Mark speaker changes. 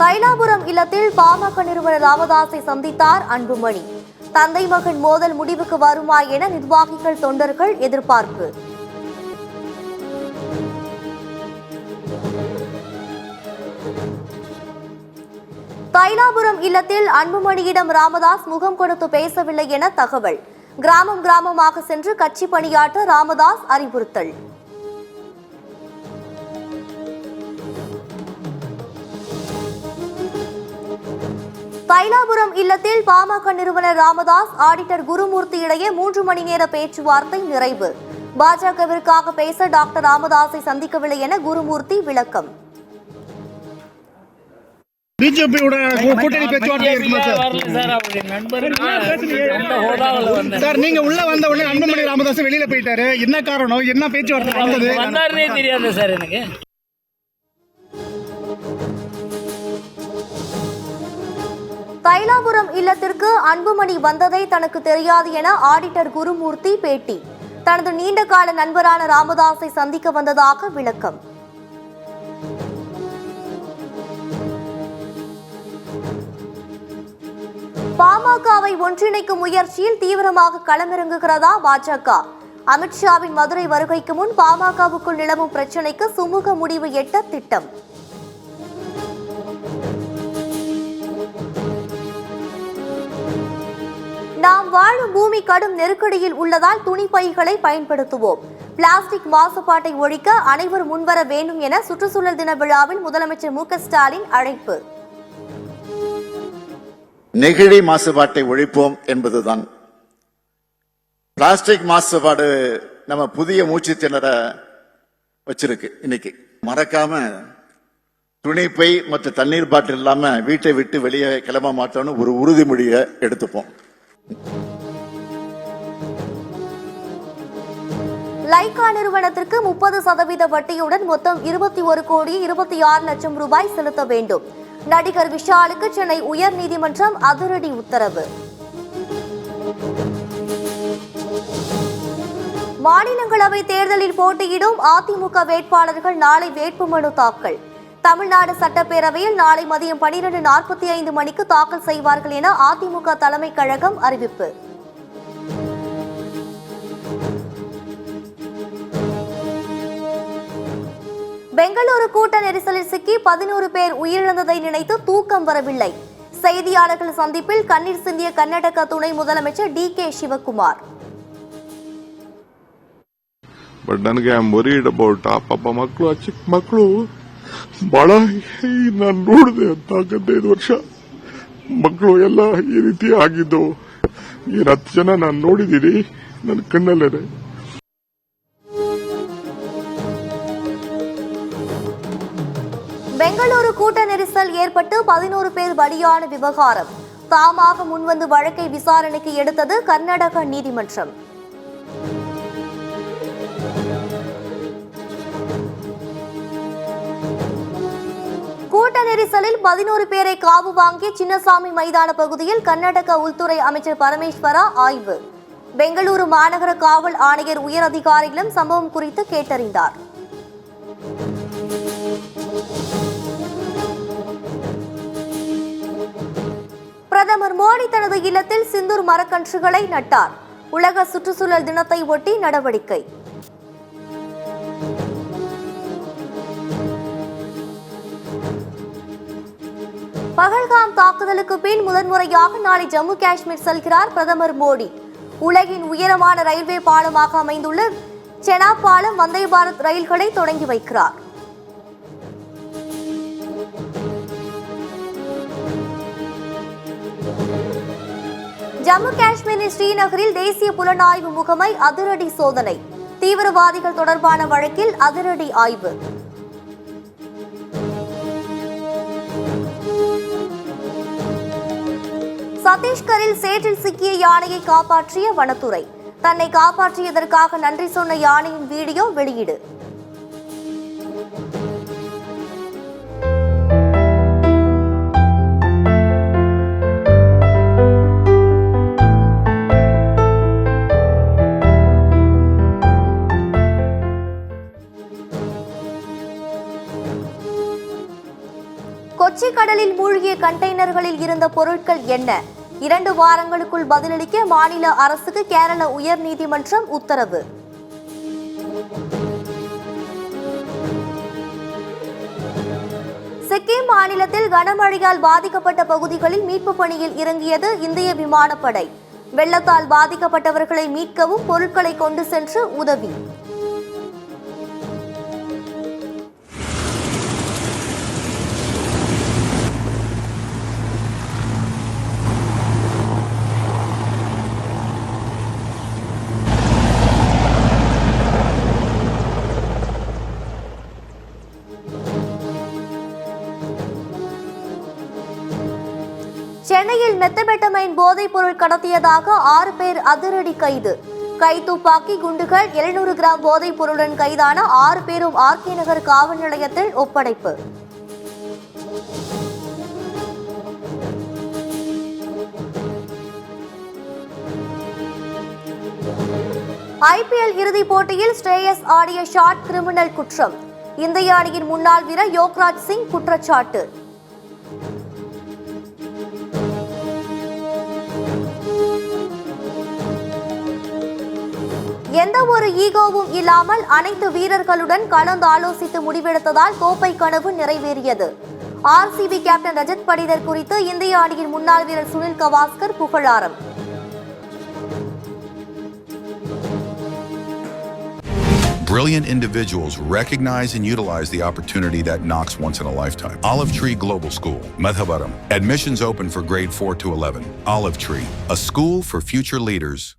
Speaker 1: தைலாபுரம் இல்லத்தில் பாமக நிறுவனர் ராமதாஸை சந்தித்தார் அன்புமணி. தந்தை மகன் மோதல் முடிவுக்கு வருமா என நிர்வாகிகள் தொண்டர்கள் எதிர்பார்ப்பு. தைலாபுரம் இல்லத்தில் அன்புமணியிடம் ராமதாஸ் முகம் கொடுத்து பேசவில்லை என தகவல். கிராமம் கிராமமாக சென்று கட்சி பணியாற்ற ராமதாஸ் அறிவுறுத்தல். தைலாபுரம் இல்லத்தில் பாமக நிறுவனர் ராமதாஸ் ஆடிட்டர் குருமூர்த்தி இடையே 3 மணி நேர பேச்சுவார்த்தை நிறைவு. பாஜகவிற்காக பேச டாக்டர் ராமதாஸை சந்திக்கவில்லை என குருமூர்த்தி விளக்கம்.
Speaker 2: பிஜேபியோட கூட்டணி பேச்சுவார்த்தை இருக்குமா சார்? நீங்க உள்ள வந்த உடனே அன்புமணி ராமதாஸ் வெளியில போயிட்டாரு. என்ன காரணம்? என்ன பேச்சுவார்த்தை நடந்தது?
Speaker 3: தெரியாது சார் எனக்கு.
Speaker 1: தைலாபுரம் இல்லத்திற்கு அன்புமணி வந்ததை தனக்கு தெரியாது என ஆடிட்டர் குருமூர்த்தி பேட்டி. தனது நீண்டகால நண்பரான ராமதாஸை சந்திக்க வந்ததாக விளக்கம். பாமகவை ஒன்றிணைக்கும் முயற்சியில் தீவிரமாக களமிறங்குகிறதா பாஜக? அமித்ஷாவின் மதுரை வருகைக்கு முன் பாமகவுக்குள் நிலவும் பிரச்சினைக்கு சுமூக முடிவு எட்ட திட்டம். நாம் வாழும் பூமி கடும் நெருக்கடியில் உள்ளதால் துணிப்பைகளை பயன்படுத்துவோம். பிளாஸ்டிக் மாசுபாட்டை ஒழிக்க அனைவரும் முன்வர வேண்டும் என சுற்றுச்சூழல் தின விழாவில் முதலமைச்சர் மு க ஸ்டாலின் அழைப்பு.
Speaker 4: நெகிழி மாசுபாட்டை ஒழிப்போம் என்பதுதான். பிளாஸ்டிக் மாசுபாடு நம்ம புதிய மூச்சு திணற வச்சிருக்கு. இன்னைக்கு மறக்காம துணிப்பை மற்றும் தண்ணீர் பாட்டில் இல்லாம வீட்டை விட்டு வெளியே கிளம்ப மாட்டோம்னு ஒரு உறுதிமொழியை எடுத்துப்போம்.
Speaker 1: லைகா நிறுவனத்திற்கு 30% வட்டியுடன் மொத்தம் 21,26,00,000 ரூபாய் செலுத்த வேண்டும். நடிகர் விஷாலுக்கு சென்னை உயர்நீதிமன்றம் அதிரடி உத்தரவு. மாநிலங்களவை தேர்தலில் போட்டியிடும் அதிமுக வேட்பாளர்கள் நாளை வேட்புமனு தாக்கல். தமிழ்நாடு சட்டப்பேரவையில் நாளை மதியம் 12:45 மணிக்கு தாக்கல் செய்வார்கள் என அதிமுக தலைமை கழகம் அறிவிப்பு. பெங்களூரு கூட்ட நெரிசலில் சிக்கி 11 பேர் உயிரிழந்ததை நினைத்து தூக்கம் வரவில்லை. செய்தியாளர்கள் சந்திப்பில் கண்ணீர் சிந்திய கர்நாடக துணை முதலமைச்சர் டி கே ಶಿವಕುಮಾರ್.
Speaker 5: ಬಟ್ ನನಗೆ ಐ ಆಮ್ ವರಿಡ್ ಅಬೌಟ್ ಆ ಪಾಪ ಮಕ್ಕಳು, ಆ ಚಿಕ್ಕ ಮಕ್ಕಳು ಬಹಳ ನಾನು ನೋಡಿದೆ ಅಂತ 15 ವರ್ಷ ಮಕ್ಕಳು ಎಲ್ಲ ಈ ರೀತಿ ಆಗಿದ್ದು. 10 ಜನ ನಾನು ನೋಡಿದ್ದೀನಿ ನನ್ನ ಕಣ್ಣಲ್ಲೇ.
Speaker 1: பெங்களூரு கூட்ட நெரிசல் ஏற்பட்டு 11 பேர் பலியான விவகாரம் தாமாக முன்வந்து வழக்கை விசாரணைக்கு எடுத்தது கர்நாடக நீதிமன்றம். கூட்ட நெரிசலில் 11 பேரை காவு வாங்கிய சின்னசாமி மைதான பகுதியில் கர்நாடக உள்துறை அமைச்சர் பரமேஸ்வரா ஆய்வு. பெங்களூரு மாநகர காவல் ஆணையர் உயர் அதிகாரிகளும் சம்பவம் குறித்து கேட்டறிந்தார். பிரதமர் மோடி தனது இல்லத்தில் சிந்தூர் மரக்கன்றுகளை நட்டார். உலக சுற்றுச்சூழல் தினத்தை ஒட்டி நடவடிக்கை. பகல்காம் தாக்குதலுக்கு பின் முதன்முறையாக நாளை ஜம்மு காஷ்மீர் செல்கிறார் பிரதமர் மோடி. உலகின் உயரமான ரயில்வே பாலமாக அமைந்துள்ள செனாப் பாலம் வந்தே பாரத் ரயில்களை தொடங்கி வைக்கிறார். ஜம்மு காஷ்மீரின் ஸ்ரீநகரில் தேசிய புலனாய்வு முகமை அதிரடி சோதனை. தீவிரவாதிகள் தொடர்பான வழக்கில் அதிரடி ஆய்வு. சத்தீஸ்கரில் சேற்றில் சிக்கிய யானையை காப்பாற்றிய வனத்துறை. தன்னை காப்பாற்றியதற்காக நன்றி சொன்ன யானையின் வீடியோ வெளியீடு. கொச்சி கடலில் மூழ்கிய கண்டெய்னர்களில் இருந்த பொருட்கள் என்ன? 2 வாரங்களுக்குள் பதிலளிக்க மாநில அரசுக்கு கேரள உயர்நீதிமன்றம் உத்தரவு. சிக்கிம் மாநிலத்தில் கனமழையால் பாதிக்கப்பட்ட பகுதிகளில் மீட்பு பணியில் இறங்கியது இந்திய விமானப்படை. வெள்ளத்தால் பாதிக்கப்பட்டவர்களை மீட்கவும் பொருட்களை கொண்டு சென்று உதவி. சென்னையில் மெத்தபெட்டமைன் போதைப் பொருள் கடத்தியதாக 6 பேர் அதிரடி கைது. கைத்துப்பாக்கி, குண்டுகள், 700 கிராம் போதைப் பொருளுடன் கைதான 6 பேரும் ஆர்கே நகர் காவல் நிலையத்தில் ஒப்படைப்பு. IPL இறுதிப் போட்டியில் ஸ்ரேயஸ் ஆடிய ஷாட் கிரிமினல் குற்றம். இந்திய அணியின் முன்னாள் வீரர் யோக்ராஜ் சிங் குற்றச்சாட்டு. எந்த ஒரு ஈகோவும் இல்லாமல் அனைத்து வீரர்களுடன் கலந்தாலோசித்து முடிவெடுத்ததால் கோப்பை கனவு நிறைவேறியது. RCB கேப்டன் ரஜத் படிடர் குறித்து இந்திய அணியின் முன்னாள் வீரர் சுனில் கவாஸ்கர் புகழாரம்.
Speaker 3: Brilliant individuals recognize and utilize the opportunity that knocks once in a lifetime. Olive Tree Global School, Madhavaram. Admissions open for grade 4 to 11. Olive Tree, a school for future leaders.